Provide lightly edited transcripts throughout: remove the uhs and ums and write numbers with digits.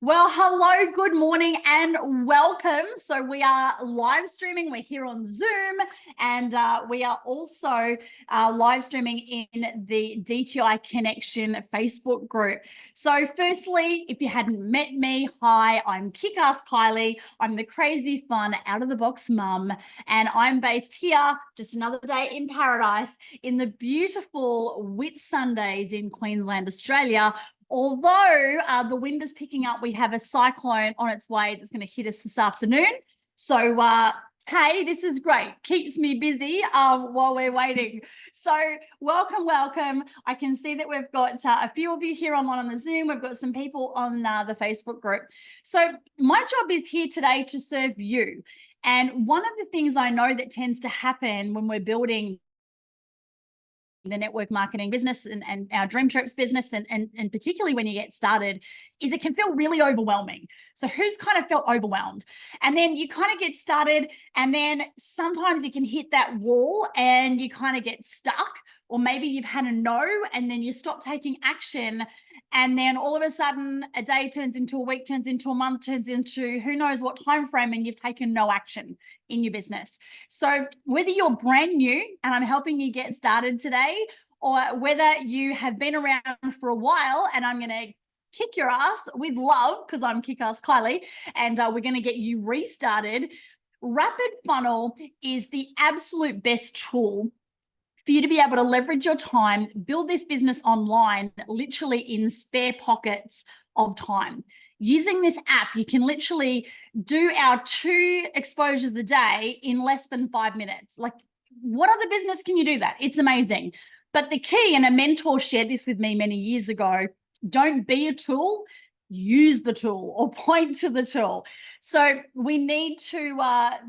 Well, hello, good morning, and welcome. So we are live streaming. We're here on Zoom, and we are also live streaming in the DTI Connection Facebook group. So firstly, if you hadn't met me, hi, I'm Kick-Ass Kylie. I'm the crazy, fun, out-of-the-box mum, and I'm based here, just another day in paradise, in the beautiful Whitsundays in Queensland, Australia. Although the wind is picking up, we have a cyclone on its way that's going to hit us this afternoon. So, hey, this is great. Keeps me busy while we're waiting. So welcome, welcome. I can see that we've got a few of you here online on the Zoom. We've got some people on the Facebook group. So my job is here today to serve you. And one of the things I know that tends to happen when we're building the network marketing business and our DreamTrips business, and particularly when you get started, is it can feel really overwhelming. So who's kind of felt overwhelmed? And then you kind of get started, and then sometimes you can hit that wall and you kind of get stuck, or maybe you've had a no and then you stop taking action. And then all of a sudden a day turns into a week, turns into a month, turns into who knows what time frame, and you've taken no action in your business. So whether you're brand new and I'm helping you get started today, or whether you have been around for a while and I'm going to kick your ass with love because I'm Kick-Ass Kylie, and we're going to get you restarted. Rapid Funnel is the absolute best tool for you to be able to leverage your time, build this business online, literally in spare pockets of time. Using this app, you can literally do our 2 exposures a day in less than 5 minutes. Like, what other business can you do that? It's amazing. But the key, and a mentor shared this with me many years ago, don't be a tool, use the tool, or point to the tool. So we need to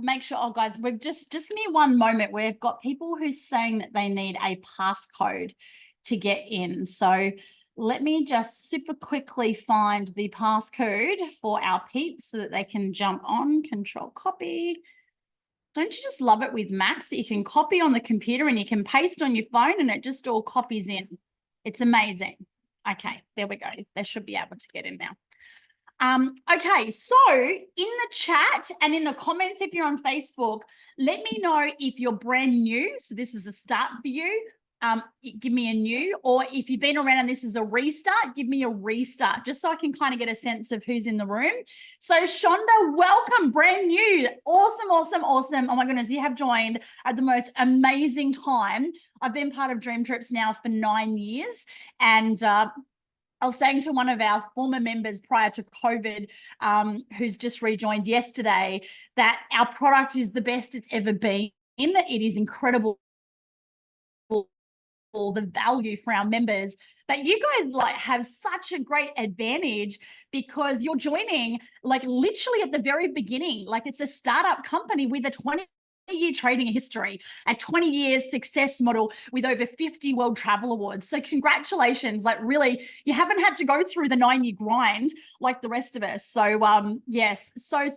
make sure, oh guys, we've just give me one moment. We've got people who's saying that they need a passcode to get in. So let me just super quickly find the passcode for our peeps so that they can jump on. Control copy. Don't you just love it with Macs that you can copy on the computer and you can paste on your phone and it just all copies in? It's amazing. Okay, there we go. They should be able to get in now. Okay, so in the chat and in the comments, if you're on Facebook, let me know if you're brand new. So this is a start for you. Give me a new, or if you've been around and this is a restart, give me a restart, just so I can kind of get a sense of who's in the room. So Shonda, welcome, brand new. Awesome, awesome, awesome. Oh my goodness, you have joined at the most amazing time. I've been part of DreamTrips now for 9 years, and I was saying to one of our former members prior to COVID, who's just rejoined yesterday, that our product is the best it's ever been. It is incredible, the value for our members. But you guys like have such a great advantage because you're joining like literally at the very beginning. Like, it's a startup company with a 20-year trading history, a 20 years success model with over 50 World Travel Awards. So congratulations. Like, really, you haven't had to go through the 9-year grind like the rest of us. So yes, so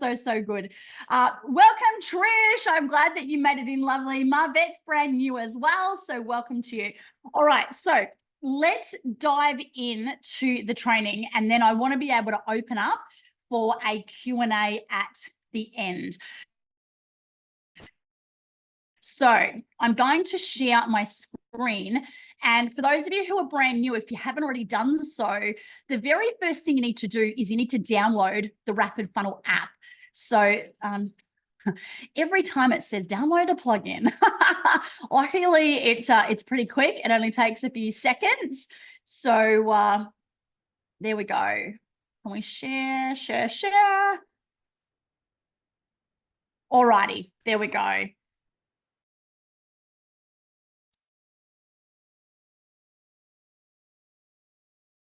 good. Welcome, Trish. I'm glad that you made it in. Lovely. Marvette's brand new as well, so welcome to you. All right, so let's dive into the training, and then I want to be able to open up for a Q&A at the end. So I'm going to share my screen. And for those of you who are brand new, if you haven't already done so, the very first thing you need to do is you need to download the Rapid Funnel app. So every time it says download a plugin, luckily it's pretty quick. It only takes a few seconds. So there we go. Can we share? Alrighty, there we go.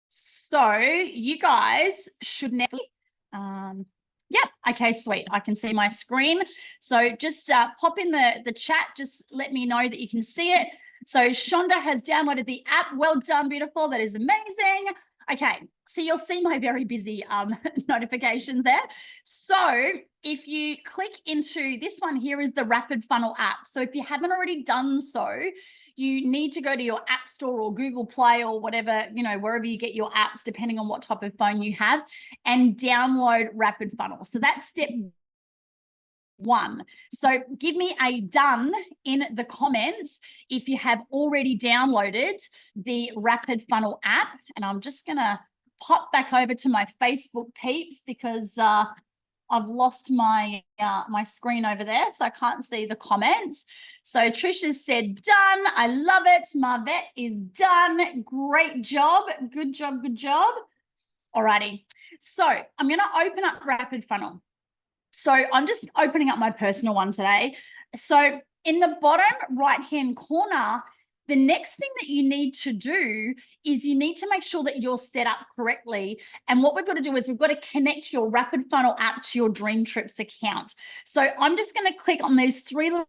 So you guys should never, yep, okay, sweet. I can see my screen. So just pop in the chat, just let me know that you can see it. So Shonda has downloaded the app. Well done, beautiful. That is amazing. Okay, so you'll see my very busy notifications there. So if you click into this one, here is the Rapid Funnel app. So if you haven't already done so, you need to go to your App Store or Google Play or whatever, wherever you get your apps, depending on what type of phone you have, and download Rapid Funnel. So that's step one. So give me a done in the comments if you have already downloaded the Rapid Funnel app. And I'm just going to pop back over to my Facebook peeps because I've lost my my screen over there, so I can't see the comments. So Trisha said done. I love it. Marvette is done. Great job. Good job. Good job. Alrighty. So I'm going to open up Rapid Funnel. So I'm just opening up my personal one today. So in the bottom right-hand corner, the next thing that you need to do is you need to make sure that you're set up correctly. And what we've got to do is we've got to connect your Rapid Funnel app to your DreamTrips account. So I'm just going to click on these three little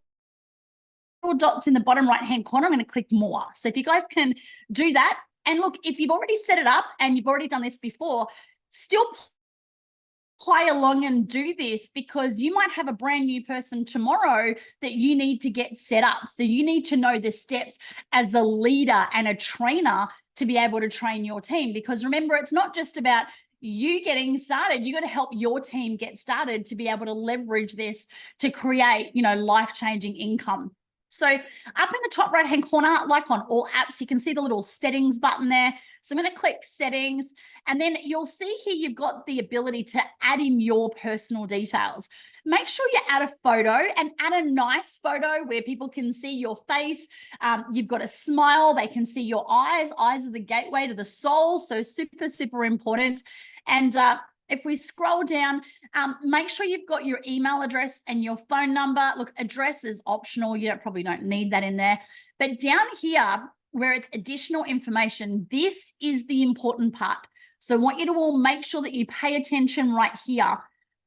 dots in the bottom right-hand corner. I'm going to click more. So if you guys can do that, and look, if you've already set it up and you've already done this before, still play along and do this, because you might have a brand new person tomorrow that you need to get set up. So you need to know the steps as a leader and a trainer to be able to train your team. Because remember, it's not just about you getting started. You got to help your team get started to be able to leverage this to create, life-changing income. So up in the top right-hand corner, like on all apps, you can see the little settings button there. So I'm going to click settings, and then you'll see here you've got the ability to add in your personal details. Make sure you add a photo, and add a nice photo where people can see your face. You've got a smile. They can see your eyes. Eyes are the gateway to the soul. So super, super important. And if we scroll down, make sure you've got your email address and your phone number. Look, address is optional. You probably don't need that in there. But down here, where it's additional information, this is the important part. So I want you to all make sure that you pay attention right here.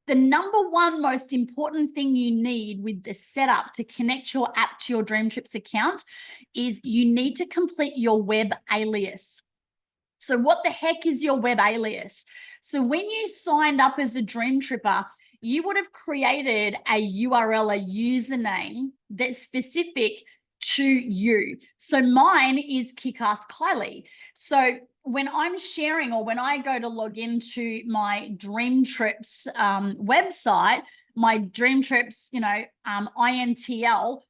The number one most important thing you need with the setup to connect your app to your DreamTrips account is you need to complete your web alias. So what the heck is your web alias? So when you signed up as a DreamTripper, you would have created a URL, a username that's specific to you. So mine is Kick-Ass Kylie. So when I'm sharing, or when I go to log into my DreamTrips website, my DreamTrips, INTL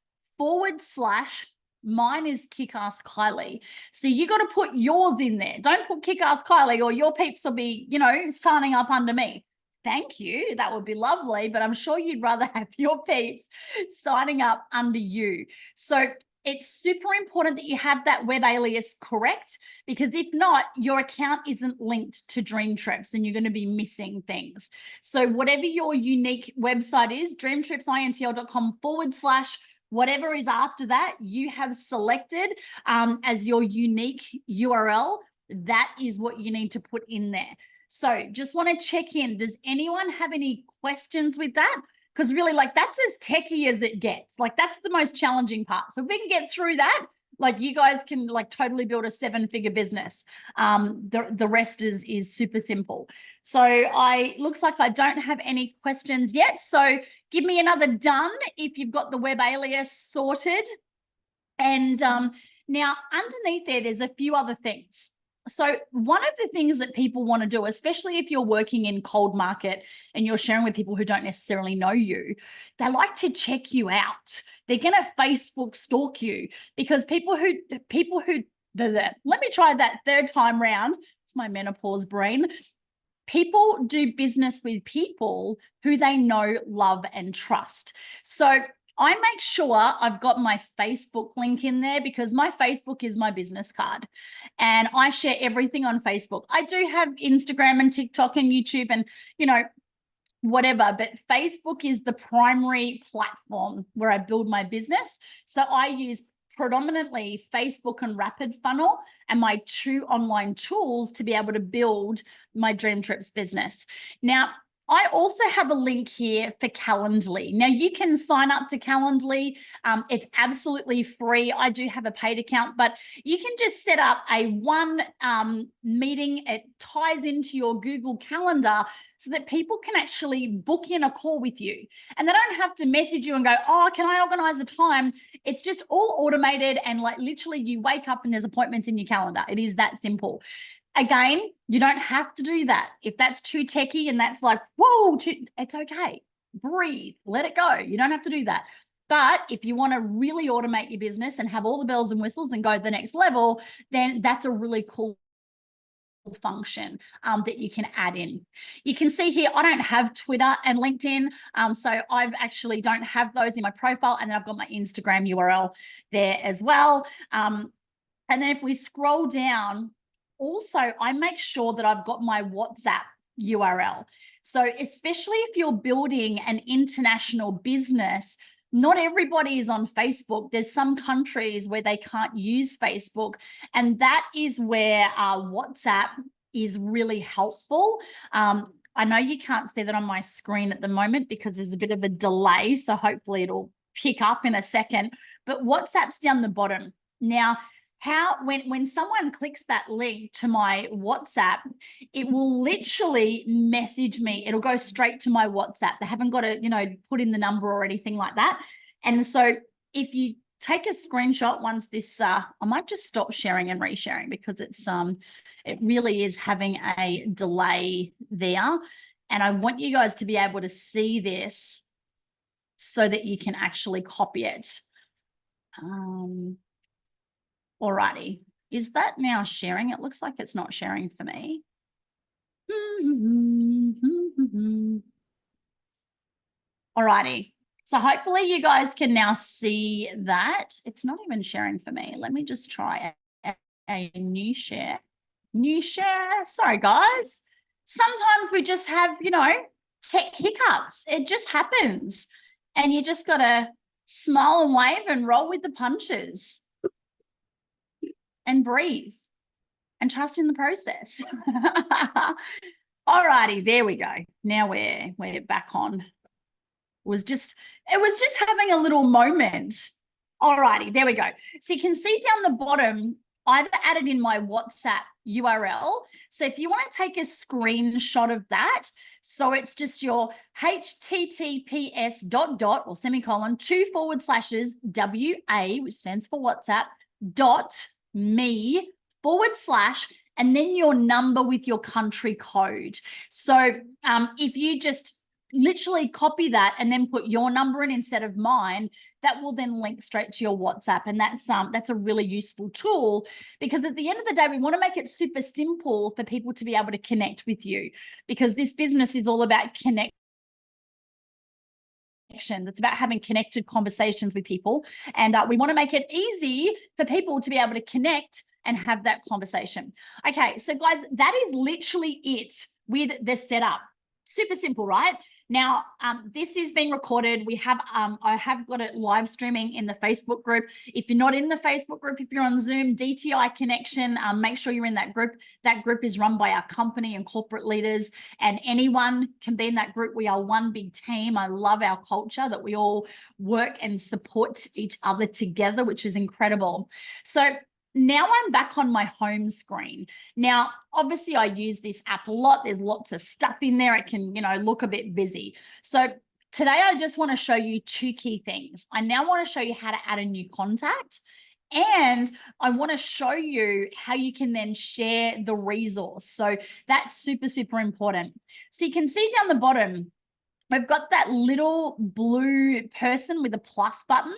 / mine is Kick-Ass Kylie. So you got to put yours in there. Don't put Kick-Ass Kylie, or your peeps will be, signing up under me. Thank you. That would be lovely, but I'm sure you'd rather have your peeps signing up under you. So it's super important that you have that web alias correct, because if not, your account isn't linked to DreamTrips and you're going to be missing things. So whatever your unique website is, dreamtripsintl.com / whatever is after that, you have selected as your unique URL. That is what you need to put in there. So just want to check in. Does anyone have any questions with that? Because really, that's as techie as it gets. That's the most challenging part. So if we can get through that, you guys can totally build a 7-figure business. The rest is super simple. So looks like I don't have any questions yet. So give me another done if you've got the web alias sorted. And now underneath there's a few other things. So one of the things that people want to do, especially if you're working in cold market and you're sharing with people who don't necessarily know you, they like to check you out. They're going to Facebook stalk you, because people who let me try that third time round. It's my menopause brain. People do business with people who they know, love, and trust. So I make sure I've got my Facebook link in there, because my Facebook is my business card and I share everything on Facebook. I do have Instagram and TikTok and YouTube and, whatever, but Facebook is the primary platform where I build my business. So I use predominantly Facebook and Rapid Funnel and my 2 online tools to be able to build my DreamTrips business. Now, I also have a link here for Calendly. Now, you can sign up to Calendly. It's absolutely free. I do have a paid account, but you can just set up a one meeting. It ties into your Google Calendar so that people can actually book in a call with you. And they don't have to message you and go, oh, can I organize a time? It's just all automated, and like literally you wake up and there's appointments in your calendar. It is that simple. Again, you don't have to do that. If that's too techie and that's like, whoa, it's okay. Breathe, let it go. You don't have to do that. But if you want to really automate your business and have all the bells and whistles and go to the next level, then that's a really cool function that you can add in. You can see here, I don't have Twitter and LinkedIn. So I've actually don't have those in my profile. And then I've got my Instagram URL there as well. And then if we scroll down, also, I make sure that I've got my WhatsApp URL. So especially if you're building an international business, not everybody is on Facebook. There's some countries where they can't use Facebook, and that is where WhatsApp is really helpful. I know you can't see that on my screen at the moment because there's a bit of a delay, so hopefully it'll pick up in a second, but WhatsApp's down the bottom. Now, when someone clicks that link to my WhatsApp, it will literally message me. It'll go straight to my WhatsApp. They haven't got to, put in the number or anything like that. And so if you take a screenshot once this, I might just stop sharing and resharing because it really is having a delay there. And I want you guys to be able to see this so that you can actually copy it. Alrighty, is that now sharing? It looks like it's not sharing for me. Alrighty, so hopefully you guys can now see that. It's not even sharing for me. Let me just try a new share. New share, sorry guys. Sometimes we just have, tech hiccups. It just happens. And you just gotta smile and wave and roll with the punches. And breathe and trust in the process. All righty, there we go. Now we're back on. It was just having a little moment. All righty, there we go. So you can see down the bottom, I've added in my WhatsApp URL. So if you want to take a screenshot of that, so it's just your https ... or semicolon 2// WA, which stands for WhatsApp, .me / and then your number with your country code. So if you just literally copy that and then put your number in instead of mine, that will then link straight to your WhatsApp. And that's a really useful tool, because at the end of the day, we want to make it super simple for people to be able to connect with you, because this business is all about connection. It's about having connected conversations with people, and we want to make it easy for people to be able to connect and have that conversation. Okay, so guys, that is literally it with the setup. Super simple, right? Now, this is being recorded. I have got it live streaming in the Facebook group. If you're not in the Facebook group, if you're on Zoom, DTI Connection, make sure you're in that group. That group is run by our company and corporate leaders, and anyone can be in that group. We are one big team. I love our culture that we all work and support each other together, which is incredible. So now I'm back on my home screen. Now, obviously I use this app a lot. There's lots of stuff in there. It can, look a bit busy. So today I just want to show you two key things. I now want to show you how to add a new contact, and I want to show you how you can then share the resource. So that's super, super important. So you can see down the bottom, we've got that little blue person with a plus button.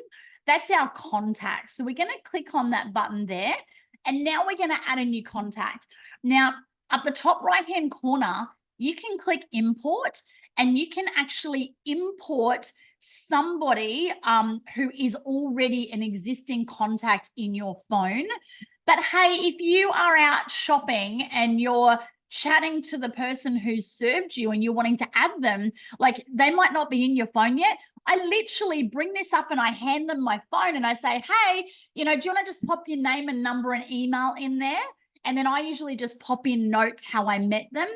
That's our contact. So we're going to click on that button there, and now we're going to add a new contact. Now, up the top right-hand corner, you can click import, and you can actually import somebody who is already an existing contact in your phone. But hey, if you are out shopping and you're chatting to the person who served you and you're wanting to add them, like they might not be in your phone yet, I literally bring this up and I hand them my phone and I say, hey, do you want to just pop your name and number and email in there? And then I usually just pop in notes how I met them.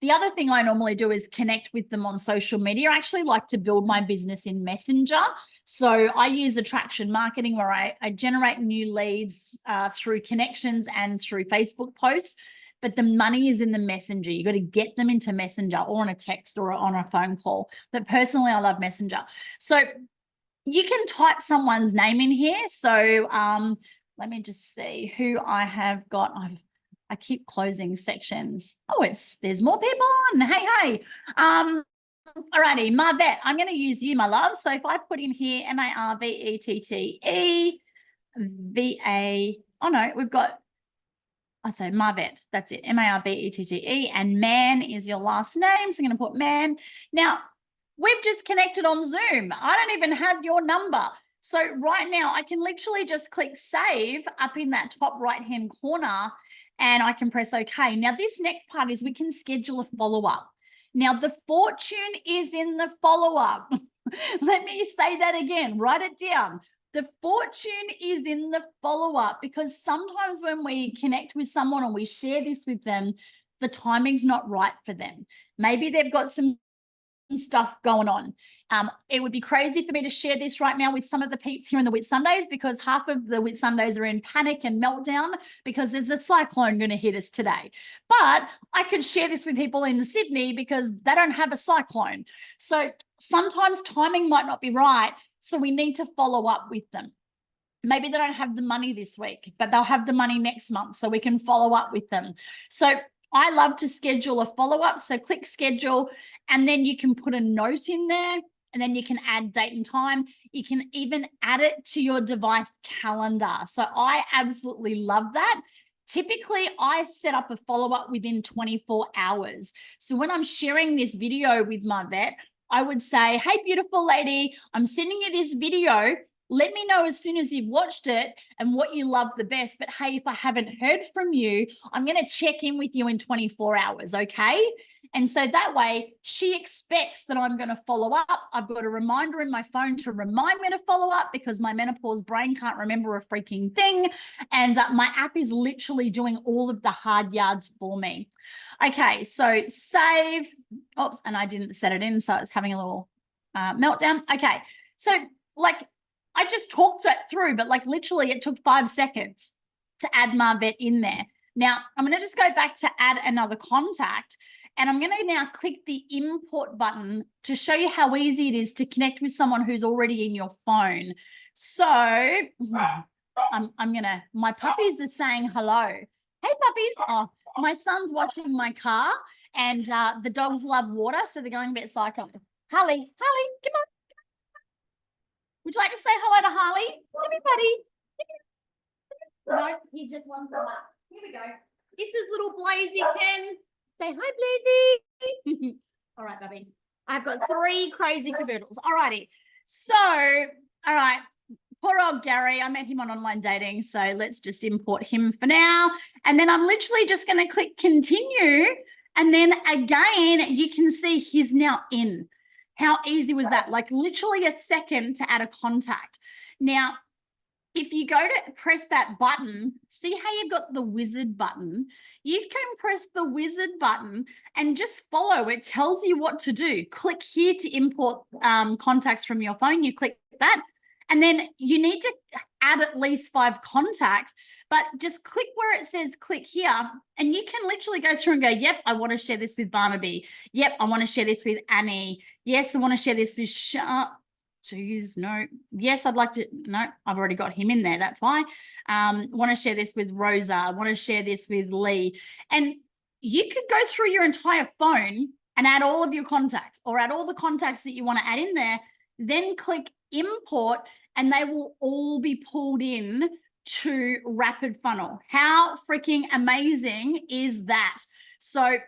The other thing I normally do is connect with them on social media. I actually like to build my business in Messenger. So I use attraction marketing where I generate new leads through connections and through Facebook posts. But the money is in the Messenger. You got to get them into Messenger or on a text or on a phone call. But personally, I love Messenger. So you can type someone's name in here. So let me just see who I have got. I keep closing sections. Oh, there's more people on. Hey. Alrighty, Marvette, I'm going to use you, my love. So if I put in here Marvettee, VA, oh no, we've got, so Marvette, that's it, Marvettee, and Man is your last name. So I'm going to put Man. Now, we've just connected on Zoom. I don't even have your number. So right now I can literally just click save up in that top right-hand corner and I can press OK. Now this next part is we can schedule a follow-up. Now the fortune is in the follow-up. Let me say that again, write it down. The fortune is in the follow-up because sometimes when we connect with someone or we share this with them, the timing's not right for them. Maybe they've got some stuff going on. It would be crazy for me to share this right now with some of the peeps here in the Whitsundays because half of the Whitsundays are in panic and meltdown because there's a cyclone going to hit us today. But I could share this with people in Sydney because they don't have a cyclone. So sometimes timing might not be right. So we need to follow up with them. Maybe they don't have the money this week, but they'll have the money next month. So we can follow up with them. So I love to schedule a follow-up. So click schedule and then you can put a note in there and then you can add date and time. You can even add it to your device calendar. So I absolutely love that. Typically, I set up a follow-up within 24 hours. So when I'm sharing this video with my vet, I would say, hey, beautiful lady, I'm sending you this video. Let me know as soon as you've watched it and what you love the best. But hey, if I haven't heard from you, I'm going to check in with you in 24 hours, okay? And so that way she expects that I'm going to follow up. I've got a reminder in my phone to remind me to follow up because my menopause brain can't remember a freaking thing. And my app is literally doing all of the hard yards for me. Okay, so save. Oops, and I didn't set it in, so it's having a little meltdown. Okay, so like, I just talked that through, but like literally it took 5 seconds to add Marvette in there. Now I'm going to just go back to add another contact and I'm going to now click the import button to show you how easy it is to connect with someone who's already in your phone. So I'm going to, my puppies are saying hello. Hey puppies. Oh, my son's washing my car and the dogs love water. So they're going a bit psycho. Harley, come on. Would you like to say hello to Harley? Come here, buddy. No, he just wants a lap. Here we go. This is little Blazy Ken. Say hi, Blazy. All right, Bubby. I've got 3 crazy caboodles. All righty. So, all right. Poor old Gary. I met him on online dating. So let's just import him for now. And then I'm literally just going to click continue. And then again, you can see he's now in. How easy was that? Like literally a second to add a contact. Now, if you go to press that button, see how you've got the wizard button? You can press the wizard button and just follow. It tells you what to do. Click here to import contacts from your phone. You click that. And then you need to add at least 5 contacts, but just click where it says click here and you can literally go through and go, yep, I want to share this with Barnaby. Yep, I want to share this with Annie. Yes, I want to share this with Geez, no. Yes, I'd like to. No, I've already got him in there. That's why. Want to share this with Rosa. I want to share this with Lee. And you could go through your entire phone and add all of your contacts or add all the contacts that you want to add in there. Then click import and they will all be pulled in to Rapid Funnel. How freaking amazing is that? So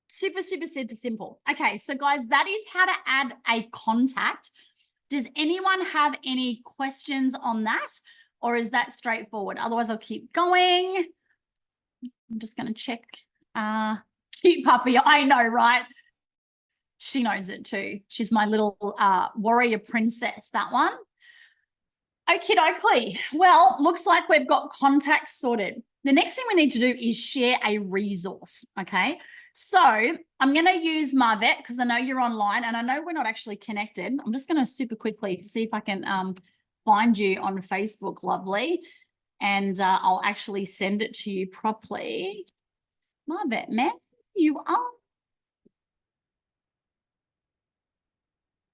super, super, super simple. Okay, so guys, that is how to add a contact. Does anyone have any questions on that or is that straightforward? Otherwise, I'll keep going. I'm just going to check. Cute puppy. I know, right? She knows it too. She's my little warrior princess, that one. Okie dokie. Well, looks like we've got contacts sorted. The next thing we need to do is share a resource, okay? So I'm going to use Marvet because I know you're online and I know we're not actually connected. I'm just going to super quickly see if I can find you on Facebook, lovely. And I'll actually send it to you properly. Marvet, man, you are.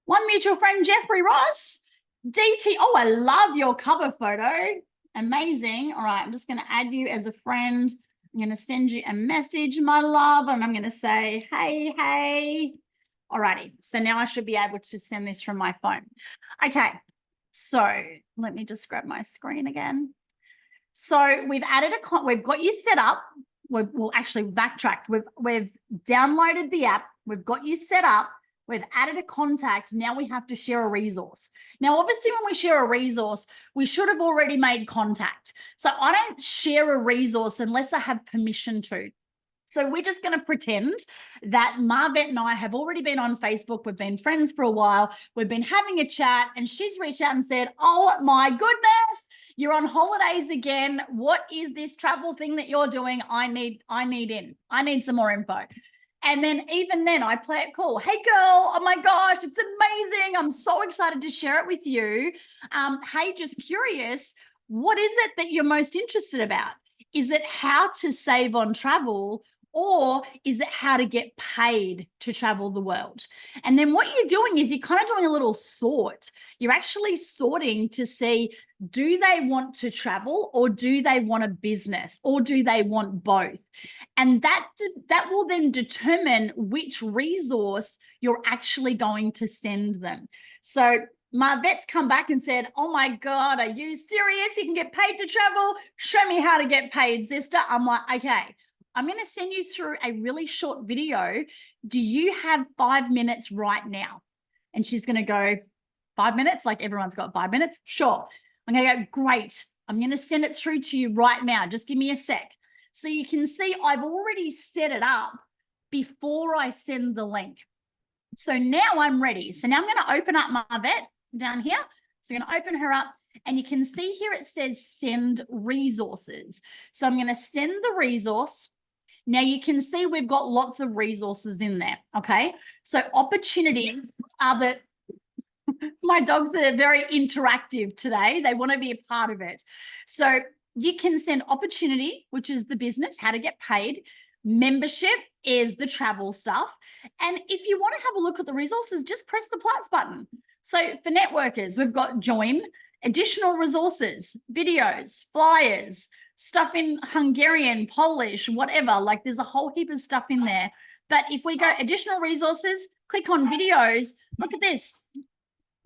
One mutual friend, Jeffrey Ross. DT, oh, I love your cover photo. Amazing. All right, I'm just going to add you as a friend. I'm going to send you a message, my love, and I'm going to say, hey, hey. All righty. So now I should be able to send this from my phone. Okay. So let me just grab my screen again. So we've added we've got you set up. We'll actually backtrack. We've downloaded the app. We've got you set up. We've added a contact. Now we have to share a resource. Now, obviously, when we share a resource, we should have already made contact. So I don't share a resource unless I have permission to. So we're just going to pretend that Marvet and I have already been on Facebook. We've been friends for a while. We've been having a chat and she's reached out and said, oh my goodness, you're on holidays again. What is this travel thing that you're doing? I need some more info. And then even then I play it cool. Hey girl, oh my gosh, it's amazing. I'm so excited to share it with you. Hey, just curious, what is it that you're most interested about? Is it how to save on travel or is it how to get paid to travel the world? And then what you're doing is you're kind of doing a little sort. You're actually sorting to see, do they want to travel or do they want a business or do they want both? And that will then determine which resource you're actually going to send them. So Marvet's come back and said, oh my God, are you serious? You can get paid to travel? Show me how to get paid, sister. I'm like, okay, I'm going to send you through a really short video. Do you have 5 minutes right now? And she's going to go, 5 minutes? Like everyone's got 5 minutes? Sure. I'm going to go, great. I'm going to send it through to you right now. Just give me a sec. So you can see I've already set it up before I send the link. So now I'm ready. So now I'm going to open up Marvet down here. So I'm going to open her up and you can see here it says send resources. So I'm going to send the resource. Now you can see we've got lots of resources in there. Okay. So opportunity are the, my dogs are very interactive today. They want to be a part of it. So you can send opportunity, which is the business, how to get paid. Membership is the travel stuff. And if you want to have a look at the resources, just press the plus button. So for networkers, we've got join, additional resources, videos, flyers, stuff in Hungarian, Polish, whatever. Like there's a whole heap of stuff in there. But if we go additional resources, click on videos, look at this.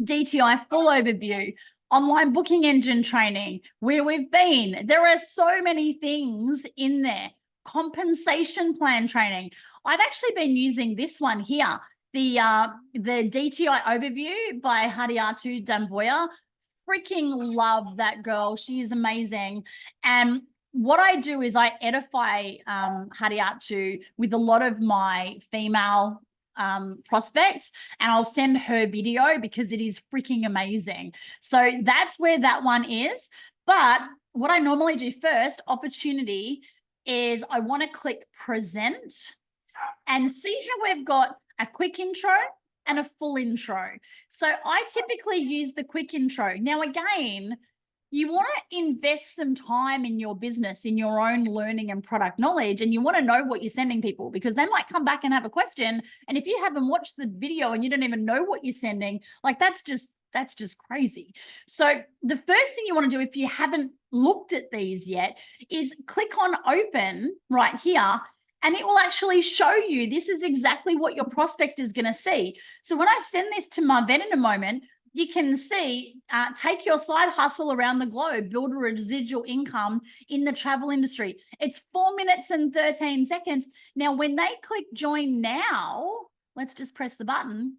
DTI full overview, online booking engine training, where we've been. There are so many things in there. Compensation plan training. I've actually been using this one here, the DTI overview by Hadiatu Danvoya. Freaking love that girl. She is amazing. And what I do is I edify Hadiatu with a lot of my female prospects, and I'll send her video because it is freaking amazing. So that's where that one is. But what I normally do first, opportunity, is I want to click present and see how we've got a quick intro and a full intro. So I typically use the quick intro. Now, again, you want to invest some time in your business, in your own learning and product knowledge, and you want to know what you're sending people because they might come back and have a question. And if you haven't watched the video and you don't even know what you're sending, like that's just crazy. So the first thing you want to do if you haven't looked at these yet is click on open right here, and it will actually show you this is exactly what your prospect is going to see. So when I send this to Marvet in a moment, you can see, take your side hustle around the globe, build a residual income in the travel industry. It's 4 minutes and 13 seconds. Now, when they click join now, let's just press the button.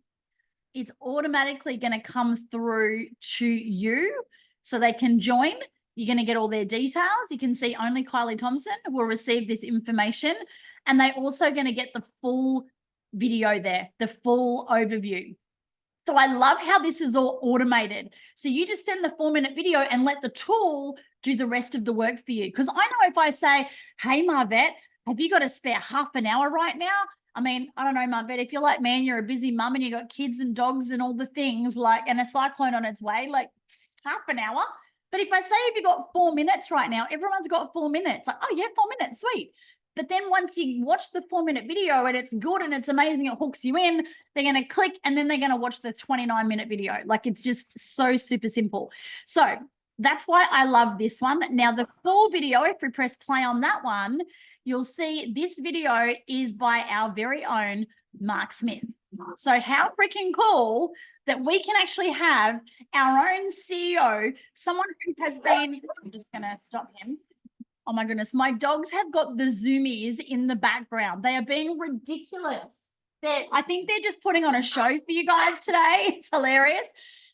It's automatically going to come through to you so they can join. You're going to get all their details. You can see only Kylie Thompson will receive this information. And they're also going to get the full video there, the full overview. So I love how this is all automated. So you just send the 4-minute video and let the tool do the rest of the work for you. Because I know if I say, hey, Marvet, have you got to spare half an hour right now? I mean, I don't know, Mum, but if you're like, man, you're a busy mum and you got kids and dogs and all the things, like, and a cyclone on its way, like half an hour. But if I say, if you got 4 minutes right now, everyone's got 4 minutes. Like, oh yeah, 4 minutes, sweet. But then once you watch the 4-minute video and it's good and it's amazing, it hooks you in, they're going to click and then they're going to watch the 29-minute video. Like, it's just so super simple. So that's why I love this one. Now, the full video, if we press play on that one, you'll see this video is by our very own Mark Smith. So how freaking cool that we can actually have our own CEO, someone who has been, I'm just going to stop him. Oh my goodness, my dogs have got the zoomies in the background. They are being ridiculous. I think they're just putting on a show for you guys today. It's hilarious.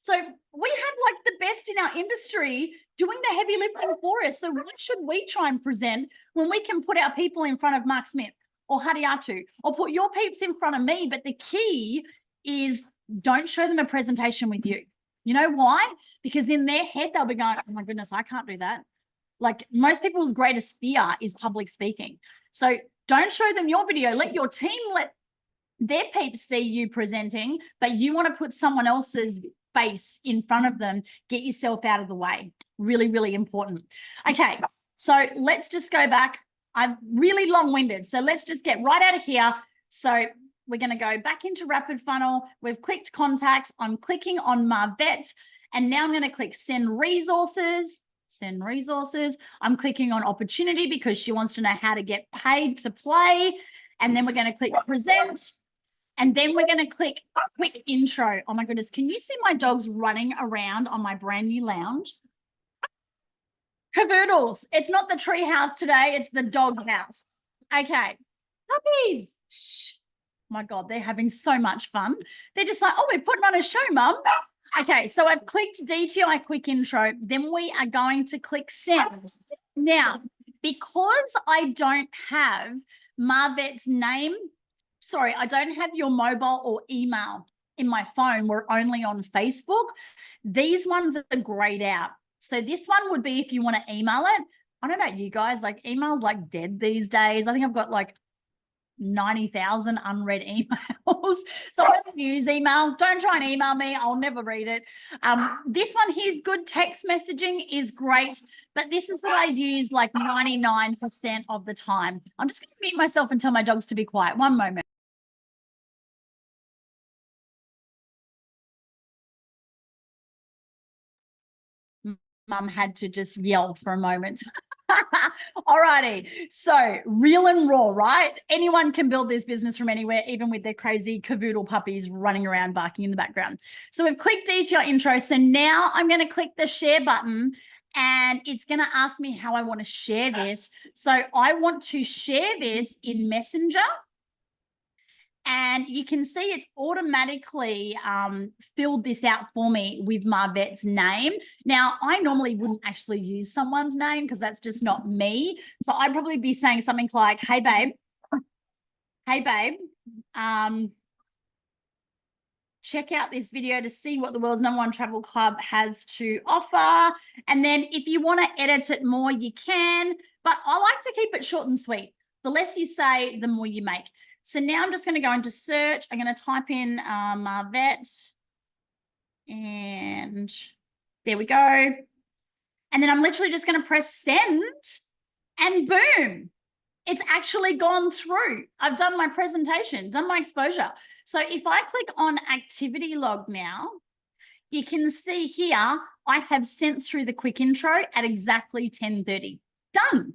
So we have like the best in our industry doing the heavy lifting for us. So why should we try and present when we can put our people in front of Mark Smith or Hadiatu or put your peeps in front of me? But the key is don't show them a presentation with you. You know why? Because in their head, they'll be going, oh my goodness, I can't do that. Like, most people's greatest fear is public speaking. So don't show them your video. Let your team, let their peeps see you presenting, but you want to put someone else's face in front of them. Get yourself out of the way. Really, really important. Okay, so let's just go back. I'm really long-winded, so let's just get right out of here. So we're going to go back into Rapid Funnel. We've clicked contacts. I'm clicking on Marvet, and now I'm going to click send resources. Send resources. I'm clicking on opportunity because she wants to know how to get paid to play. And then we're going to click present. And then we're going to click quick intro. Oh my goodness. Can you see my dogs running around on my brand new lounge? Cavoodles. It's not the tree house today. It's the dog house. Okay. Puppies. Shh. My God, they're having so much fun. They're just like, oh, we're putting on a show, Mum. Okay, so I've clicked DTI quick intro. Then we are going to click send. Now, because I don't have Marvet's name, sorry, I don't have your mobile or email in my phone. We're only on Facebook. These ones are grayed out. So this one would be if you want to email it. I don't know about you guys, like email's like dead these days. I think I've got like 90,000 unread emails. So I don't use email. Don't try and email me. I'll never read it. This one here is good. Text messaging is great, but this is what I use like 99% of the time. I'm just going to mute myself and tell my dogs to be quiet. One moment. Mum had to just yell for a moment. All righty. So real and raw, right? Anyone can build this business from anywhere, even with their crazy cavoodle puppies running around barking in the background. So we've clicked DTI intro. So now I'm going to click the share button and it's going to ask me how I want to share this. So I want to share this in Messenger. And you can see it's automatically filled this out for me with Marvet's name. Now, I normally wouldn't actually use someone's name because that's just not me. So I'd probably be saying something like, hey, babe, check out this video to see what the world's #1 travel club has to offer. And then if you want to edit it more, you can. But I like to keep it short and sweet. The less you say, the more you make. So now I'm just going to go into search. I'm going to type in Marvet. And there we go. And then I'm literally just going to press send. And boom, it's actually gone through. I've done my presentation, done my exposure. So if I click on activity log now, you can see here, I have sent through the quick intro at exactly 10:30. Done.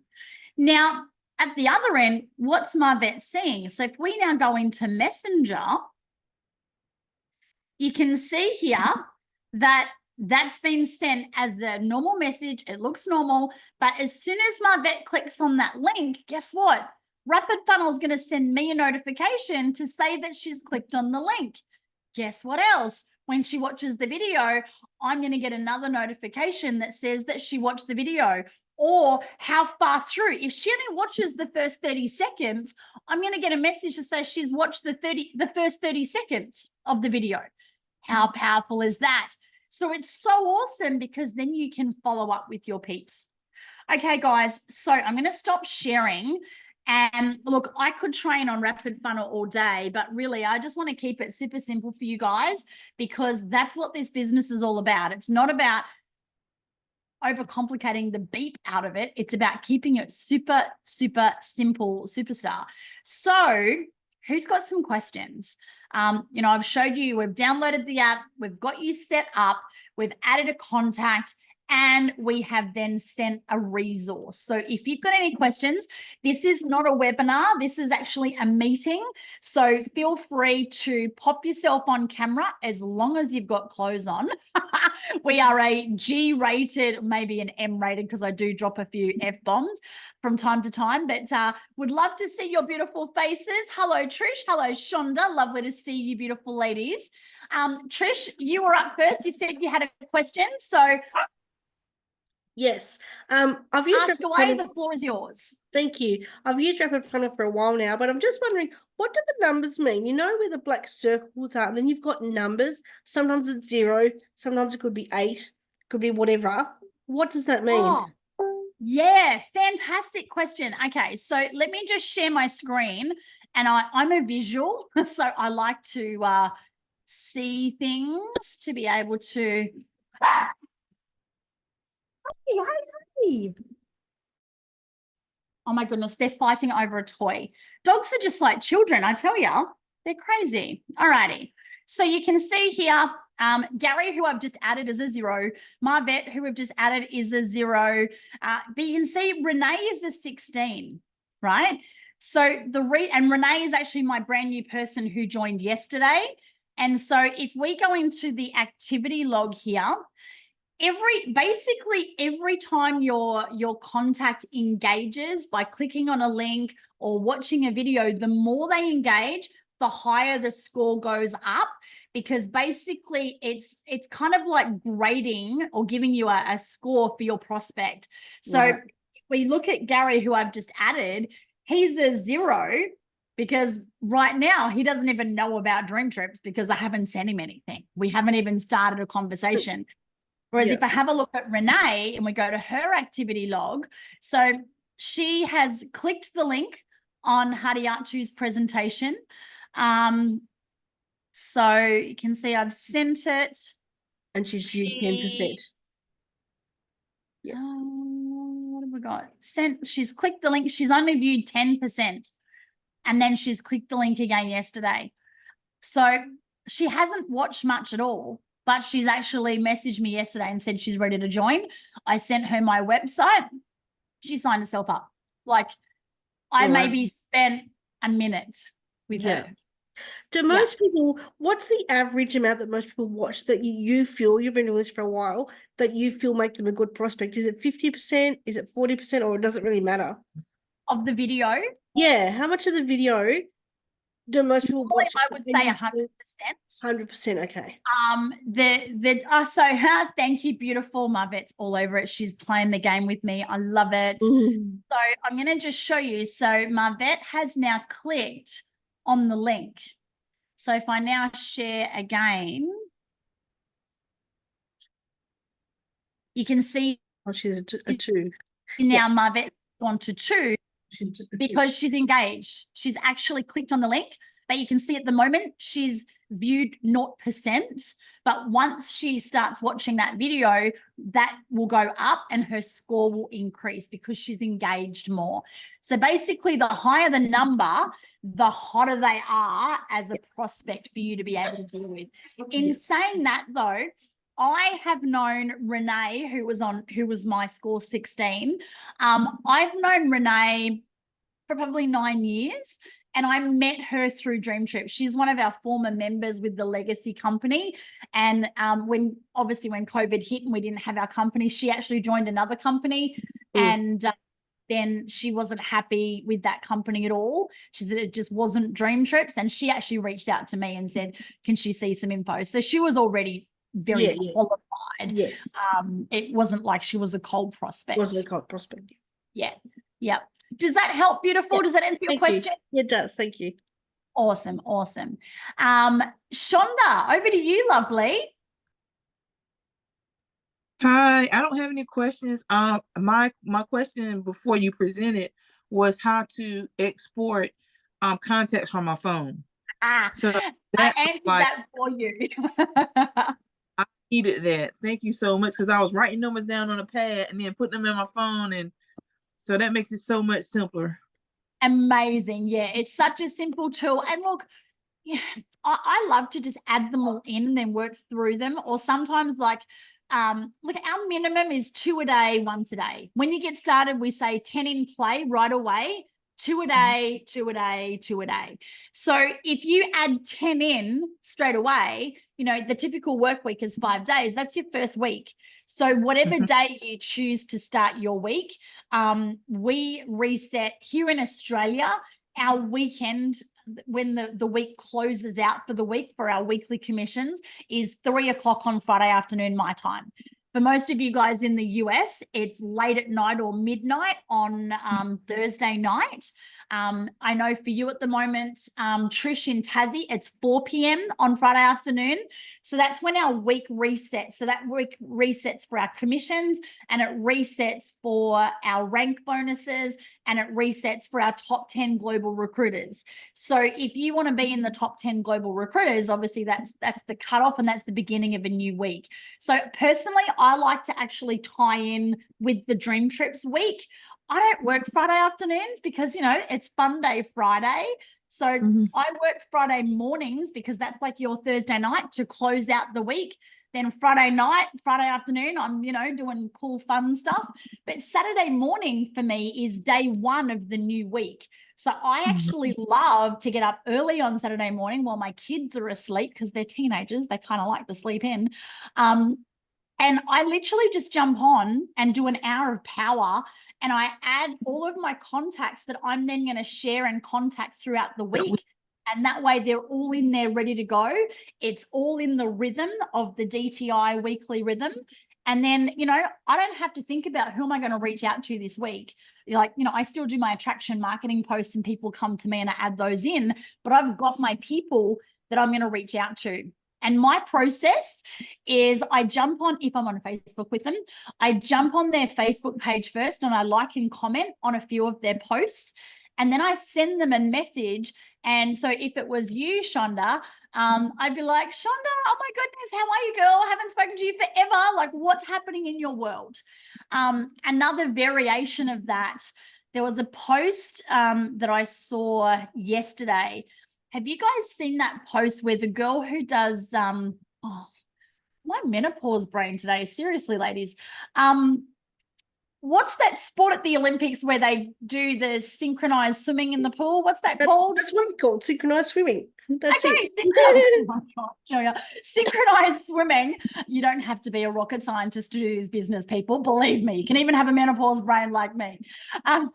Now, at the other end, what's Marvet seeing? So if we now go into Messenger, you can see here that that's been sent as a normal message. It looks normal, but as soon as Marvet clicks on that link, guess what? Rapid Funnel is going to send me a notification to say that she's clicked on the link. Guess what else? When she watches the video, I'm going to get another notification that says that she watched the video. Or how far through. If she only watches the first 30 seconds, I'm going to get a message to say she's watched the first 30 seconds of the video. How powerful is that? So it's so awesome because then you can follow up with your peeps. Okay, guys, so I'm going to stop sharing. And look, I could train on rapid funnel all day, but really I just want to keep it super simple for you guys, because that's what this business is all about. It's not about overcomplicating the beep out of it. It's about keeping it super, super simple, superstar. So who's got some questions? You know, I've showed you, we've downloaded the app, we've got you set up, we've added a contact, and we have then sent a resource. So if you've got any questions, this is not a webinar, this is actually a meeting. So feel free to pop yourself on camera as long as you've got clothes on. We are a G-rated, maybe an M-rated, because I do drop a few F-bombs from time to time, but would love to see your beautiful faces. Hello, Trish. Hello, Shonda. Lovely to see you, beautiful ladies. Trish, you were up first. You said you had a question, so yes. I've used ask away. The floor is yours. Thank you. I've used Rapid Funnel for a while now, but I'm just wondering, what do the numbers mean? You know where the black circles are, and then you've got numbers. Sometimes it's 0, sometimes it could be 8, could be whatever. What does that mean? Oh, yeah, fantastic question. Okay, so let me just share my screen, and I'm a visual, so I like to see things to be able to. Hey. Oh my goodness, they're fighting over a toy. Dogs are just like children, I tell you. They're crazy. All righty. So you can see here, Gary, who I've just added, is a 0. Marvet, who we've just added, is a 0. But you can see Renee is a 16, right? So and Renee is actually my brand new person who joined yesterday. And so if we go into the activity log here, basically every time your contact engages by clicking on a link or watching a video, the more they engage, the higher the score goes up, because basically it's kind of like grading or giving you a score for your prospect. So Right. if we look at Gary, who I've just added, he's a 0 because right now he doesn't even know about DreamTrips because I haven't sent him anything. We haven't even started a conversation. Whereas if I have a look at Renee and we go to her activity log, so she has clicked the link on Hadiatu's presentation. So you can see I've sent it. And she's viewed 10%. Yeah. What have we got? She's clicked the link. She's only viewed 10%. And then she's clicked the link again yesterday. So she hasn't watched much at all. But she's actually messaged me yesterday and said she's ready to join. I sent her my website. She signed herself up. Like I maybe spent a minute with her. Do most people, what's the average amount that most people watch that you feel, you've been doing this for a while, that you feel make them a good prospect? Is it 50%? Is it 40%? Or does it really matter? Of the video? Yeah. How much of the video do most people watch? I would say 100%. 100%, okay. So thank you, beautiful. Marvet's all over it. She's playing the game with me. I love it. Mm. So I'm going to just show you. So Marvet has now clicked on the link. So if I now share again, you can see. Oh, she's a 2. Now Marvet's gone to 2 because she's engaged. She's actually clicked on the link, but you can see at the moment she's viewed 0%. But once she starts watching that video, that will go up and her score will increase because she's engaged more. So basically, the higher the number, the hotter they are as a prospect for you to be able to deal with. In saying that, though, I have known Renee, who was my score 16. I've known Renee for probably 9 years, and I met her through DreamTrips. She's one of our former members with the legacy company. And when COVID hit and we didn't have our company, she actually joined another company. And then she wasn't happy with that company at all. She said it just wasn't DreamTrips. And she actually reached out to me and said, can she see some info? So she was already very qualified. Yes. It wasn't like she was a cold prospect. Wasn't a cold prospect. Yeah. Yeah. Does that help, beautiful? Does that answer your question? It does. Thank you. Awesome. Awesome. Shonda, over to you, lovely. Hi, I don't have any questions. My question before you presented was how to export contacts from my phone. So I that was answered like, that for you. I needed that. Thank you so much, because I was writing numbers down on a pad and then putting them in my phone, and so that makes it so much simpler. Amazing. Yeah, it's such a simple tool. And look, yeah, I love to just add them all in and then work through them. Or sometimes look, our minimum is 2 a day, once a day. When you get started, we say 10 in play right away, 2 a day, 2 a day, 2 a day. So if you add 10 in straight away, the typical work week is 5 days. That's your first week. So whatever day you choose to start your week, we reset here in Australia. Our weekend, when the week closes out for the week for our weekly commissions, is 3 o'clock on Friday afternoon, my time. For most of you guys in the US, it's late at night or midnight on Thursday night. I know for you at the moment, Trish in Tassie, it's 4 p.m. on Friday afternoon. So that's when our week resets. So that week resets for our commissions, and it resets for our rank bonuses, and it resets for our top 10 global recruiters. So if you want to be in the top 10 global recruiters, obviously that's the cutoff, and that's the beginning of a new week. So personally, I like to actually tie in with the DreamTrips week. I don't work Friday afternoons because, it's Fun Day Friday. So I work Friday mornings because that's like your Thursday night to close out the week. Then Friday night, Friday afternoon, I'm, doing cool, fun stuff. But Saturday morning for me is day one of the new week. So I actually love to get up early on Saturday morning while my kids are asleep, because they're teenagers. They kind of like to sleep in. And I literally just jump on and do an hour of power, and I add all of my contacts that I'm then going to share and contact throughout the week. And that way they're all in there ready to go. It's all in the rhythm of the DTI weekly rhythm. And then, I don't have to think about who am I going to reach out to this week. I still do my attraction marketing posts and people come to me and I add those in, but I've got my people that I'm going to reach out to. And my process is I jump on, if I'm on Facebook with them, I jump on their Facebook page first and I like and comment on a few of their posts. And then I send them a message. And so if it was you, Shonda, I'd be like, Shonda, oh my goodness, how are you, girl? I haven't spoken to you forever. Like, what's happening in your world? Another variation of that, there was a post that I saw yesterday. Have you guys seen that post where the girl who does, my menopause brain today, seriously, ladies. What's that sport at the Olympics where they do the synchronized swimming in the pool? What's that called? That's what it's called, synchronized swimming. That's okay, it. synchronized, oh my God, tell you, synchronized swimming. You don't have to be a rocket scientist to do this business, people. Believe me, you can even have a menopause brain like me. Oh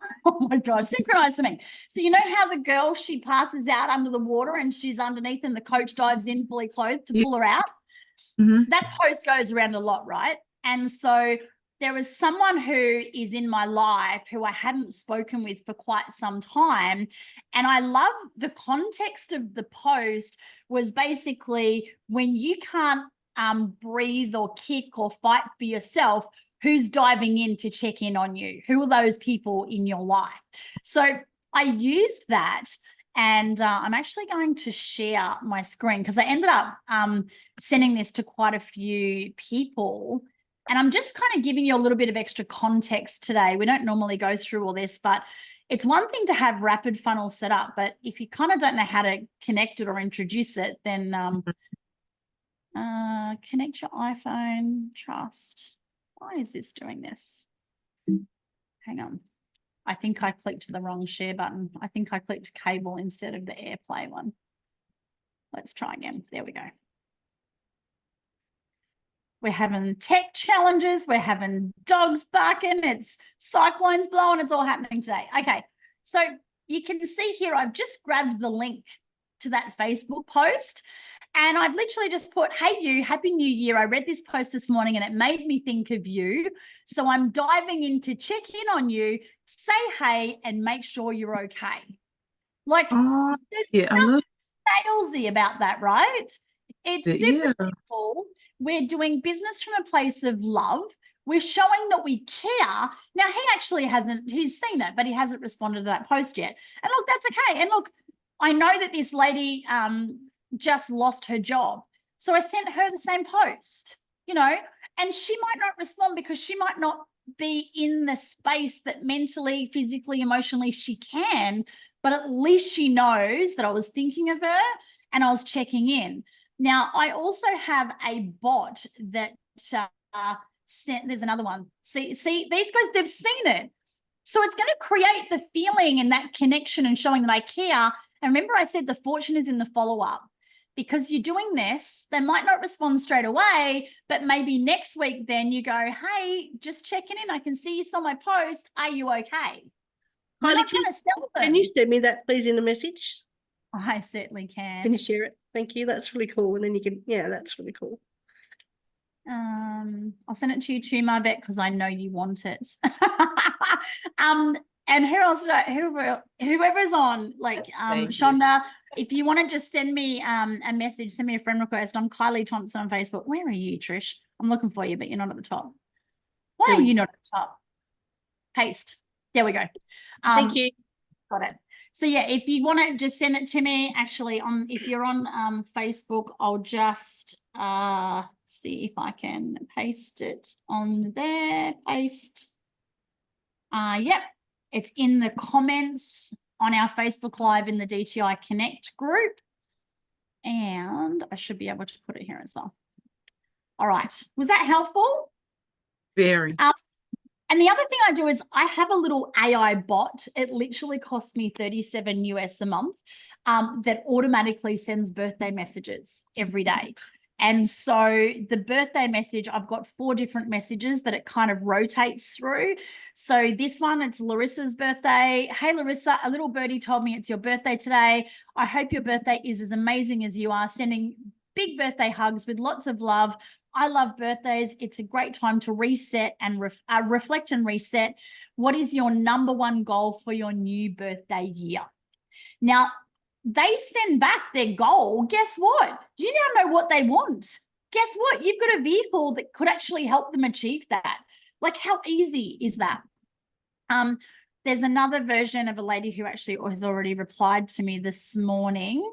my gosh, synchronized swimming. So you know how the girl, she passes out under the water and she's underneath and the coach dives in fully clothed to pull her out? That post goes around a lot, right? And so there was someone who is in my life who I hadn't spoken with for quite some time. And I love the context of the post was basically, when you can't breathe or kick or fight for yourself, who's diving in to check in on you? Who are those people in your life? So I used that, and I'm actually going to share my screen because I ended up sending this to quite a few people. And I'm just kind of giving you a little bit of extra context today. We don't normally go through all this, but it's one thing to have rapid funnel set up, but if you kind of don't know how to connect it or introduce it, then connect your iPhone, trust. Why is this doing this? Hang on. I think I clicked the wrong share button. I think I clicked cable instead of the AirPlay one. Let's try again. There we go. We're having tech challenges. We're having dogs barking. It's cyclones blowing. It's all happening today. Okay. So you can see here, I've just grabbed the link to that Facebook post and I've literally just put, hey, you, Happy New Year. I read this post this morning and it made me think of you. So I'm diving in to check in on you, say hey, and make sure you're okay. Like, there's nothing salesy about that, right? It's super simple. We're doing business from a place of love. We're showing that we care. Now, he actually hasn't, he's seen it, but he hasn't responded to that post yet. And look, that's okay. And look, I know that this lady just lost her job. So I sent her the same post, you know, and she might not respond because she might not be in the space that mentally, physically, emotionally she can, but at least she knows that I was thinking of her and I was checking in. Now, I also have a bot that sent, there's another one. See, these guys, they've seen it. So it's going to create the feeling and that connection and showing that I care. And remember I said the fortune is in the follow-up. Because you're doing this, they might not respond straight away, but maybe next week then you go, hey, just checking in. I can see you saw my post. Are you okay? You're not trying to sell them. Can you send me that, please, in a message? I certainly can. Can you share it? Thank you. That's really cool. And then you can, yeah, that's really cool. I'll send it to you too, Marvet, because I know you want it. And who else did whoever's on, like Shonda, if you want to just send me a message, send me a friend request. I'm Kylie Thompson on Facebook. Where are you, Trish? I'm looking for you, but you're not at the top. Why are you not at the top? Paste. There we go. Thank you. Got it. So yeah, if you want to just send it to me, actually if you're on Facebook, I'll just see if I can paste it on there. Paste. Yep. It's in the comments on our Facebook Live in the DTI Connect group. And I should be able to put it here as well. All right. Was that helpful? Very. And the other thing I do is I have a little AI bot. It literally costs me $37 US a month that automatically sends birthday messages every day. And so the birthday message, I've got 4 different messages that it kind of rotates through. So this one, it's Larissa's birthday. Hey, Larissa, a little birdie told me it's your birthday today. I hope your birthday is as amazing as you are. Sending big birthday hugs with lots of love. I love birthdays. It's a great time to reset and reflect and reset. What is your number one goal for your new birthday year? Now, they send back their goal. Guess what? You now know what they want. Guess what? You've got a vehicle that could actually help them achieve that. Like, how easy is that? There's another version of a lady who actually has already replied to me this morning.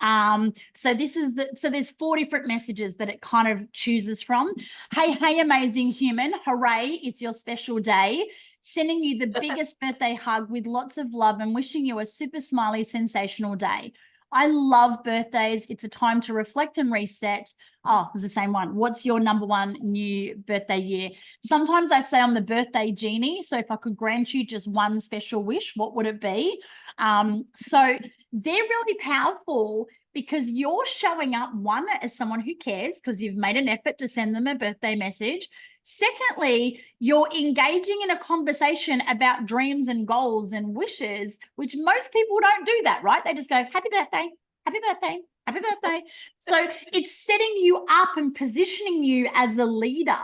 So there's 4 different messages that it kind of chooses from. Hey, amazing human. Hooray, it's your special day. Sending you the biggest birthday hug with lots of love and wishing you a super smiley, sensational day. I love birthdays. It's a time to reflect and reset. Oh, it was the same one. What's your number one new birthday year? Sometimes I say I'm the birthday genie. So if I could grant you just one special wish, what would it be? So they're really powerful because you're showing up, one, as someone who cares because you've made an effort to send them a birthday message. Secondly, you're engaging in a conversation about dreams and goals and wishes, which most people don't do that, right? They just go, happy birthday, happy birthday, happy birthday. So it's setting you up and positioning you as a leader.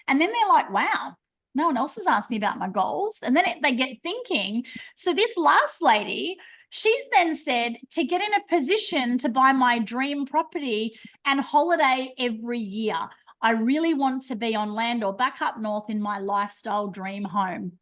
And then they're like, wow, no one else has asked me about my goals. And then they get thinking. So this last lady, she's then said, to get in a position to buy my dream property and holiday every year. I really want to be on land or back up north in my lifestyle dream home.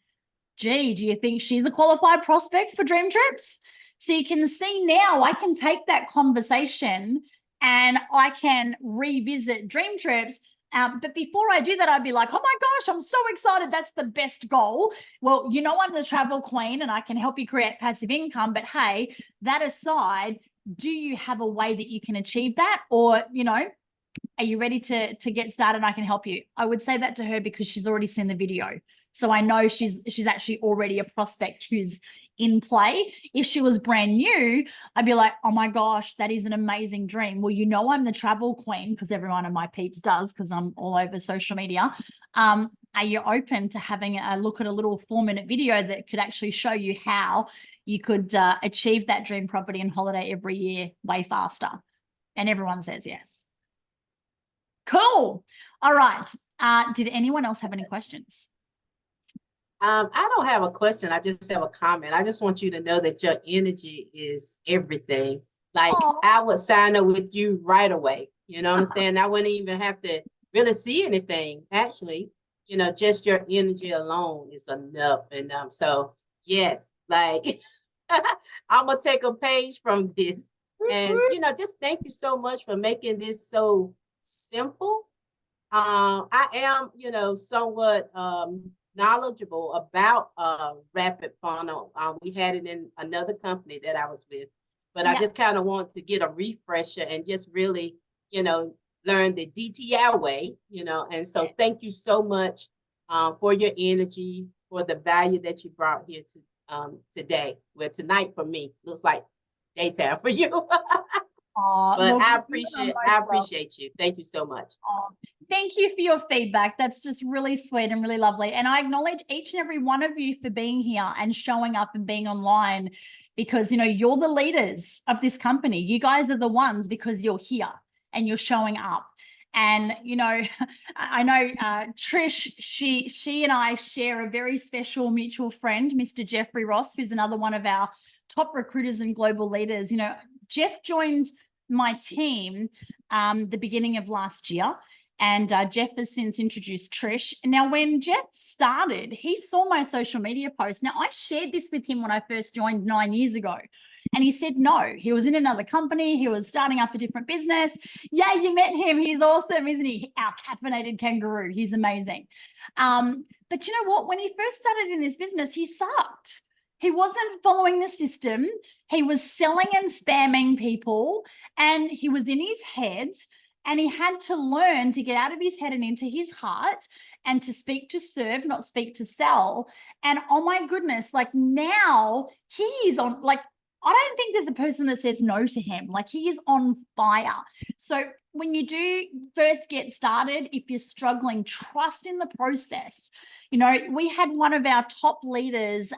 Gee, do you think she's a qualified prospect for DreamTrips? So you can see now I can take that conversation and I can revisit DreamTrips. But before I do that, I'd be like, oh my gosh, I'm so excited. That's the best goal. Well, you know, I'm the travel queen and I can help you create passive income. But hey, that aside, do you have a way that you can achieve that? Or, you know, are you ready to get started? I can help you. I would say that to her because she's already seen the video. So I know she's actually already a prospect who's in play. If she was brand new, I'd be like, oh my gosh, that is an amazing dream. Well, you know, I'm the travel queen because every one of my peeps does because I'm all over social media. Are you open to having a look at a little 4-minute video that could actually show you how you could achieve that dream property and holiday every year way faster? And everyone says yes. Cool. All right. Did anyone else have any questions? I don't have a question. I just have a comment. I just want you to know that your energy is everything. Like, I would sign up with you right away. You know what I'm saying? I wouldn't even have to really see anything, actually. you know, just your energy alone is enough. And so yes, like I'm gonna take a page from this. And you know, just thank you so much for making this so simple. I am, you know, somewhat knowledgeable about rapid funnel. We had it in another company that I was with, but I just kind of want to get a refresher and just really, you know, learn the DTI way, you know. And so thank you so much for your energy, for the value that you brought here to today. Well, tonight for me looks like daytime for you. But look, I appreciate you. Thank you so much. Thank you for your feedback. That's just really sweet and really lovely. And I acknowledge each and every one of you for being here and showing up and being online, because, you know, you're the leaders of this company. You guys are the ones because you're here and you're showing up. And, you know, I know Trish, she and I share a very special mutual friend, Mr. Jeffrey Ross, who's another one of our top recruiters and global leaders. You know, Jeff joined my team the beginning of last year. And Jeff has since introduced Trish. Now, when Jeff started, he saw my social media post. Now, I shared this with him when I first joined 9 years ago. And he said no. He was in another company. He was starting up a different business. Yeah, you met him. He's awesome, isn't he? Our caffeinated kangaroo. He's amazing. But you know what? When he first started in this business, he sucked. He wasn't following the system. He was selling and spamming people. And he was in his head. And he had to learn to get out of his head and into his heart and to speak to serve, not speak to sell. And oh my goodness, like now he's on, like, I don't think there's a person that says no to him. Like, he is on fire. So when you do first get started, if you're struggling, trust in the process. You know, we had one of our top leaders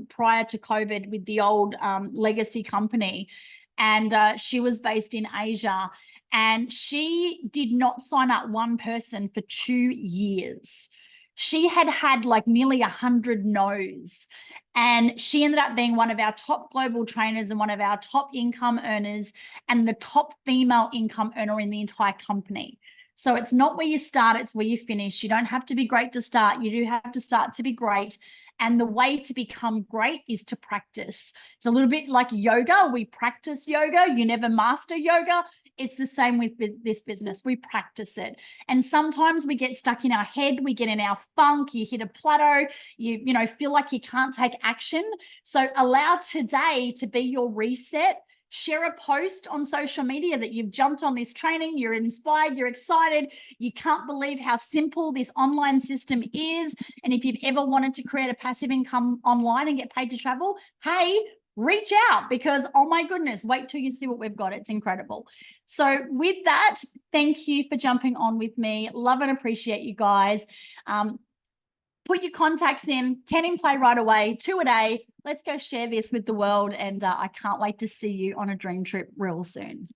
prior to COVID with the old legacy company, and she was based in Asia. And she did not sign up one person for 2 years. She had like nearly 100 no's. And she ended up being one of our top global trainers and one of our top income earners and the top female income earner in the entire company. So it's not where you start, it's where you finish. You don't have to be great to start. You do have to start to be great. And the way to become great is to practice. It's a little bit like yoga. We practice yoga. You never master yoga. It's the same with this business. We practice it. And sometimes we get stuck in our head. We get in our funk. You hit a plateau. You know, feel like you can't take action. So allow today to be your reset. Share a post on social media that you've jumped on this training. You're inspired. You're excited. You can't believe how simple this online system is. And if you've ever wanted to create a passive income online and get paid to travel, hey, reach out, because oh my goodness, wait till you see what we've got. It's incredible. So with that, thank you for jumping on with me. Love and appreciate you guys. Put your contacts in, 10 in play right away, 2 a day. Let's go share this with the world. And I can't wait to see you on a dream trip real soon.